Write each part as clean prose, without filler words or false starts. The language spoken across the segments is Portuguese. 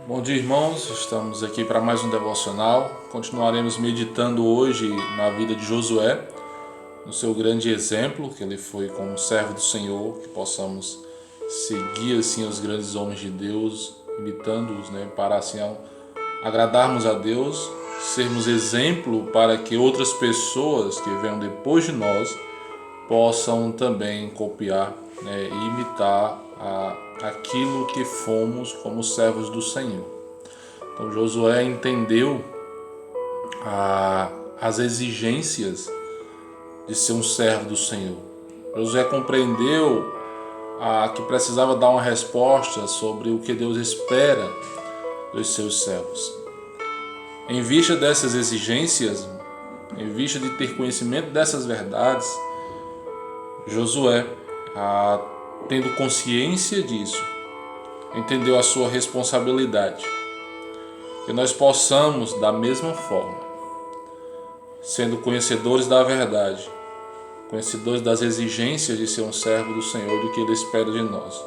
Bom dia, irmãos. Estamos aqui para mais um devocional. Continuaremos meditando hoje na vida de Josué, no seu grande exemplo, que ele foi como servo do Senhor, que possamos seguir assim os grandes homens de Deus, imitando-os, para assim agradarmos a Deus, sermos exemplo para que outras pessoas que venham depois de nós possam também copiar, e imitar aquilo que fomos como servos do Senhor. Então Josué entendeu as exigências de ser um servo do Senhor. Josué compreendeu que precisava dar uma resposta sobre o que Deus espera dos seus servos. Em vista dessas exigências, em vista de ter conhecimento dessas verdades, Josué, tendo consciência disso, entendeu a sua responsabilidade. Que nós possamos, da mesma forma, sendo conhecedores da verdade, conhecedores das exigências de ser um servo do Senhor, do que Ele espera de nós,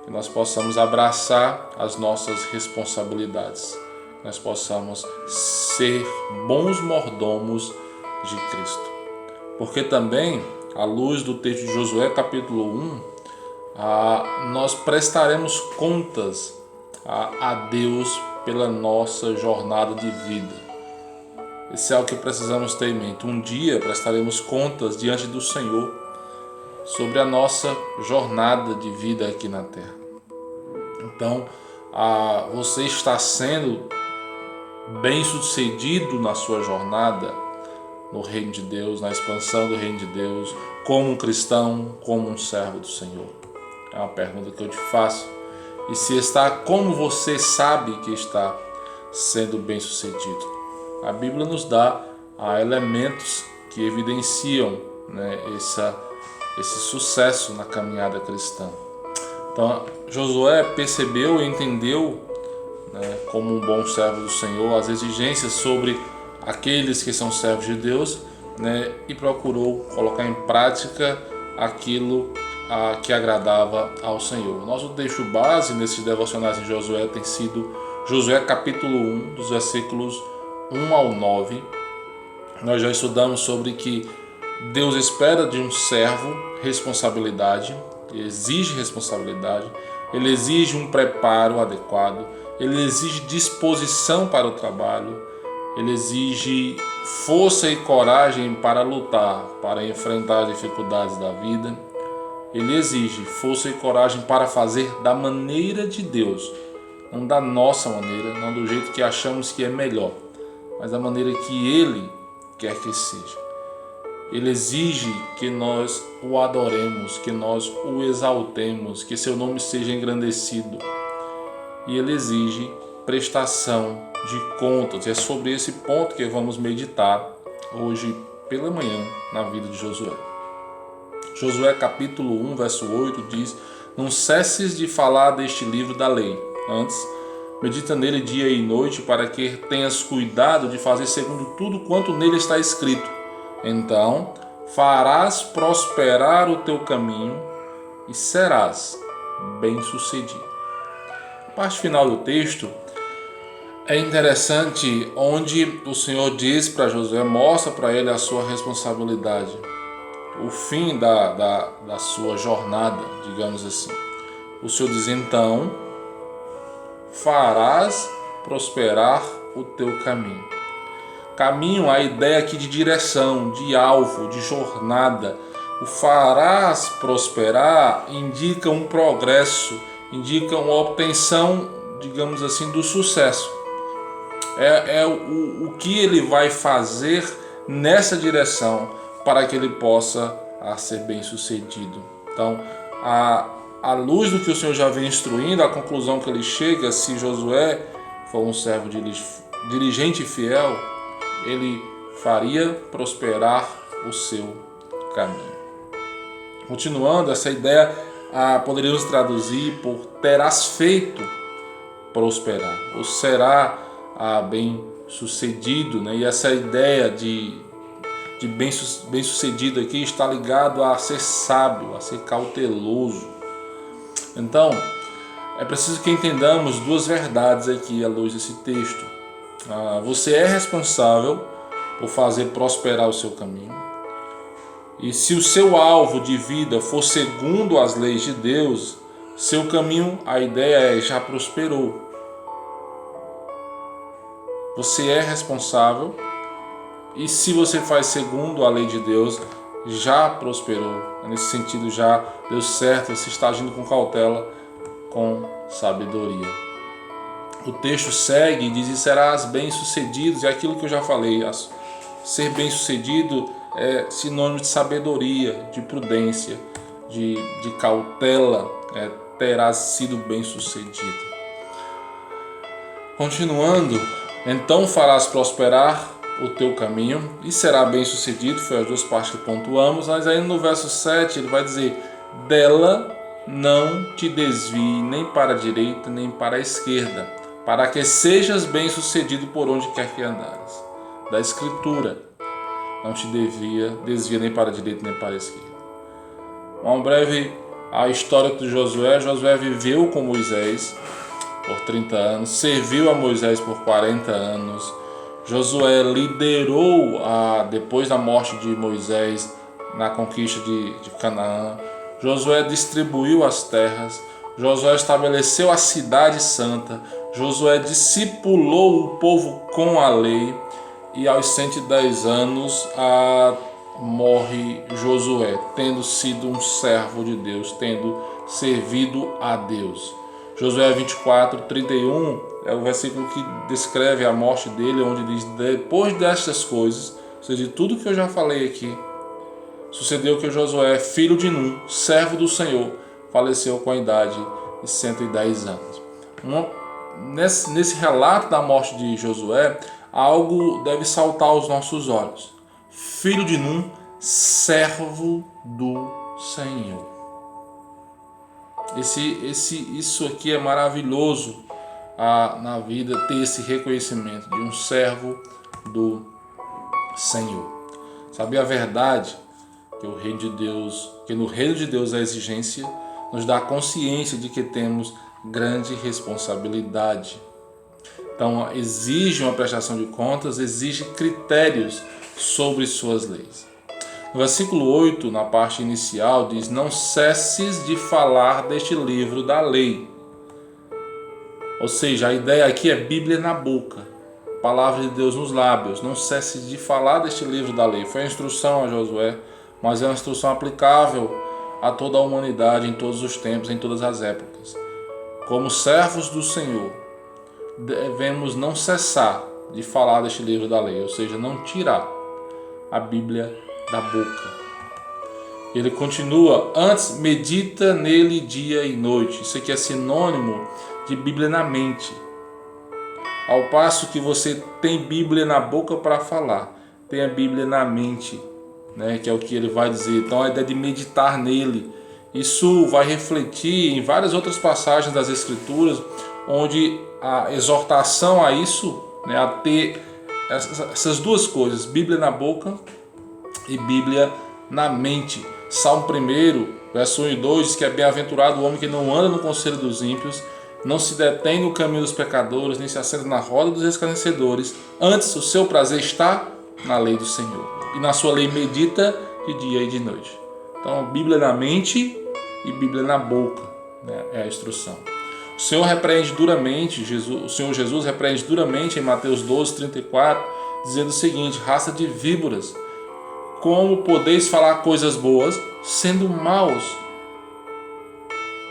que nós possamos abraçar as nossas responsabilidades, que nós possamos ser bons mordomos de Cristo. Porque também, à luz do texto de Josué, capítulo 1, nós prestaremos contas a Deus pela nossa jornada de vida. Esse é o que precisamos ter em mente. Um dia prestaremos contas diante do Senhor sobre a nossa jornada de vida aqui na terra. Então, você está sendo bem-sucedido na sua jornada no reino de Deus, na expansão do reino de Deus, como um cristão, como um servo do Senhor? É uma pergunta que eu te faço. E se está, como você sabe que está sendo bem-sucedido? A Bíblia nos dá elementos que evidenciam, esse sucesso na caminhada cristã. Então, Josué percebeu e entendeu, como um bom servo do Senhor, as exigências sobre aqueles que são servos de Deus, e procurou colocar em prática aquilo que agradava ao Senhor. Nosso texto base nesses devocionais em Josué tem sido Josué capítulo 1, dos versículos 1 ao 9. Nós já estudamos sobre que Deus espera de um servo responsabilidade, ele exige responsabilidade, ele exige um preparo adequado, ele exige disposição para o trabalho, ele exige força e coragem para lutar, para enfrentar as dificuldades da vida. Ele exige força e coragem para fazer da maneira de Deus, não da nossa maneira, não do jeito que achamos que é melhor, mas da maneira que Ele quer que seja. Ele exige que nós o adoremos, que nós o exaltemos, que seu nome seja engrandecido. E Ele exige prestação de contas. É sobre esse ponto que vamos meditar hoje pela manhã na vida de Josué. Josué capítulo 1, verso 8 diz: Não cesses de falar deste livro da lei. Antes, medita nele dia e noite, para que tenhas cuidado de fazer segundo tudo quanto nele está escrito. Então farás prosperar o teu caminho e serás bem-sucedido. A parte final do texto é interessante, onde o Senhor diz para Josué, mostra para ele a sua responsabilidade, o fim da sua jornada, digamos assim. O Senhor diz: então farás prosperar o teu caminho. Caminho, a ideia aqui de direção, de alvo, de jornada. O farás prosperar indica um progresso, indica uma obtenção, digamos assim, do sucesso. É o que ele vai fazer nessa direção para que ele possa ser bem sucedido. Então, à luz do que o Senhor já vem instruindo, a conclusão que ele chega: se Josué for um servo diligente e fiel, ele faria prosperar o seu caminho. Continuando, essa ideia poderíamos traduzir por terás feito prosperar, ou será bem sucedido, E essa ideia de bem sucedido aqui está ligado a ser sábio, a ser cauteloso. Então, é preciso que entendamos duas verdades aqui à luz desse texto. Você é responsável por fazer prosperar o seu caminho. E se o seu alvo de vida for segundo as leis de Deus, seu caminho, a ideia já prosperou. Você é responsável e se você faz segundo a lei de Deus, já prosperou. Nesse sentido, já deu certo, você está agindo com cautela, com sabedoria. O texto segue e diz: e serás bem-sucedido. E aquilo que eu já falei, ser bem-sucedido é sinônimo de sabedoria, de prudência, de cautela. Terás sido bem-sucedido. Continuando, então farás prosperar o teu caminho e será bem-sucedido. Foi as duas partes que pontuamos, mas aí no verso 7 ele vai dizer: dela não te desvie nem para a direita nem para a esquerda, para que sejas bem-sucedido por onde quer que andares. Da Escritura, não te desvia nem para a direita nem para a esquerda. Uma breve a história de Josué. Josué viveu com Moisés por 30 anos, serviu a Moisés por 40 anos. Josué liderou, depois da morte de Moisés, na conquista de Canaã. Josué distribuiu as terras. Josué estabeleceu a cidade santa. Josué discipulou o povo com a lei. E aos 110 anos morre Josué, tendo sido um servo de Deus, tendo servido a Deus. Josué 24:31 é o versículo que descreve a morte dele, onde diz: depois destas coisas, ou seja, de tudo que eu já falei aqui, sucedeu que Josué, filho de Num, servo do Senhor, faleceu com a idade de 110 anos. Nesse relato da morte de Josué, algo deve saltar aos nossos olhos. Filho de Num, servo do Senhor. Isso aqui é maravilhoso na vida, ter esse reconhecimento de um servo do Senhor. Saber a verdade que no reino de Deus a exigência nos dá a consciência de que temos grande responsabilidade. Então exige uma prestação de contas, exige critérios sobre suas leis. No versículo 8, na parte inicial, diz: não cesses de falar deste livro da lei. Ou seja, a ideia aqui é Bíblia na boca, palavra de Deus nos lábios. Não cesses de falar deste livro da lei. Foi a instrução a Josué, mas é uma instrução aplicável a toda a humanidade, em todos os tempos, em todas as épocas. Como servos do Senhor, devemos não cessar de falar deste livro da lei, ou seja, não tirar a Bíblia da boca. Ele continua: antes medita nele dia e noite. Isso aqui é sinônimo de Bíblia na mente. Ao passo que você tem Bíblia na boca para falar, tem a Bíblia na mente, que é o que ele vai dizer. Então a ideia de meditar nele, isso vai refletir em várias outras passagens das Escrituras, onde a exortação a isso, a ter essas duas coisas, Bíblia na boca e Bíblia na mente. Salmo 1, verso 1 e 2 diz que é bem-aventurado o homem que não anda no conselho dos ímpios, não se detém no caminho dos pecadores, nem se assenta na roda dos escarnecedores. Antes, o seu prazer está na lei do Senhor, e na sua lei medita de dia e de noite. Então, Bíblia na mente e Bíblia na boca, é a instrução. O Senhor Jesus repreende duramente em Mateus 12:34, dizendo o seguinte: raça de víboras, como podeis falar coisas boas sendo maus?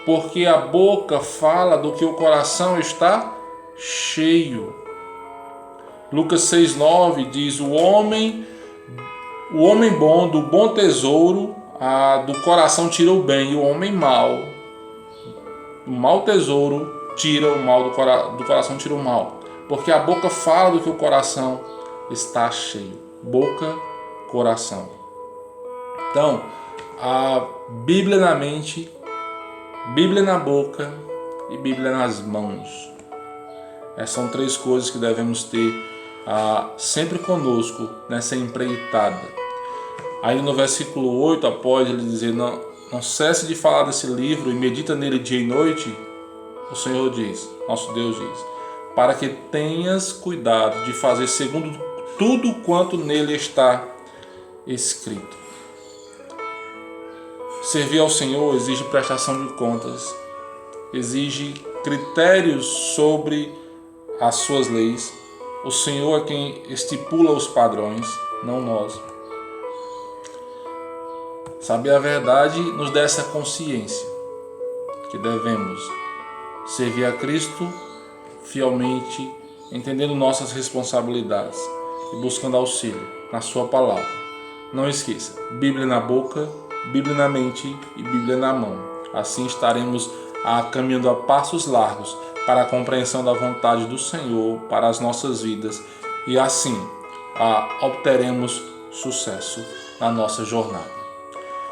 Porque a boca fala do que o coração está cheio. Lucas 6:9 diz: o homem bom do bom tesouro do coração tira o bem, e o homem mau do mau tesouro tira o mal do coração, tira o mal. Porque a boca fala do que o coração está cheio. Boca, coração. Então, a Bíblia na mente, Bíblia na boca e Bíblia nas mãos. Essas são três coisas que devemos ter sempre conosco nessa empreitada. Aí no versículo 8, após ele dizer: não cesse de falar desse livro e medita nele dia e noite, o Senhor diz, nosso Deus diz, para que tenhas cuidado de fazer segundo tudo quanto nele está escrito. Servir ao Senhor exige prestação de contas, exige critérios sobre as suas leis. O Senhor é quem estipula os padrões, não nós. Saber a verdade nos dá essa consciência que devemos servir a Cristo fielmente, entendendo nossas responsabilidades e buscando auxílio na sua palavra. Não esqueça, Bíblia na boca, Bíblia na mente e Bíblia na mão. Assim estaremos caminhando a passos largos para a compreensão da vontade do Senhor para as nossas vidas e assim obteremos sucesso na nossa jornada.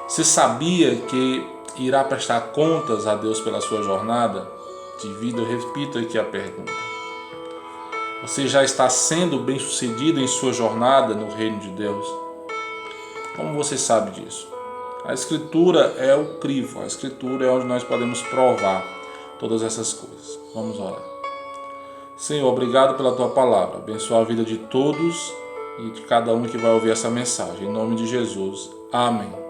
Você sabia que irá prestar contas a Deus pela sua jornada de vida? Eu repito aqui a pergunta. Você já está sendo bem-sucedido em sua jornada no reino de Deus? Como você sabe disso? A Escritura é o crivo, a Escritura é onde nós podemos provar todas essas coisas. Vamos orar. Senhor, obrigado pela Tua palavra. Abençoa a vida de todos e de cada um que vai ouvir essa mensagem. Em nome de Jesus. Amém.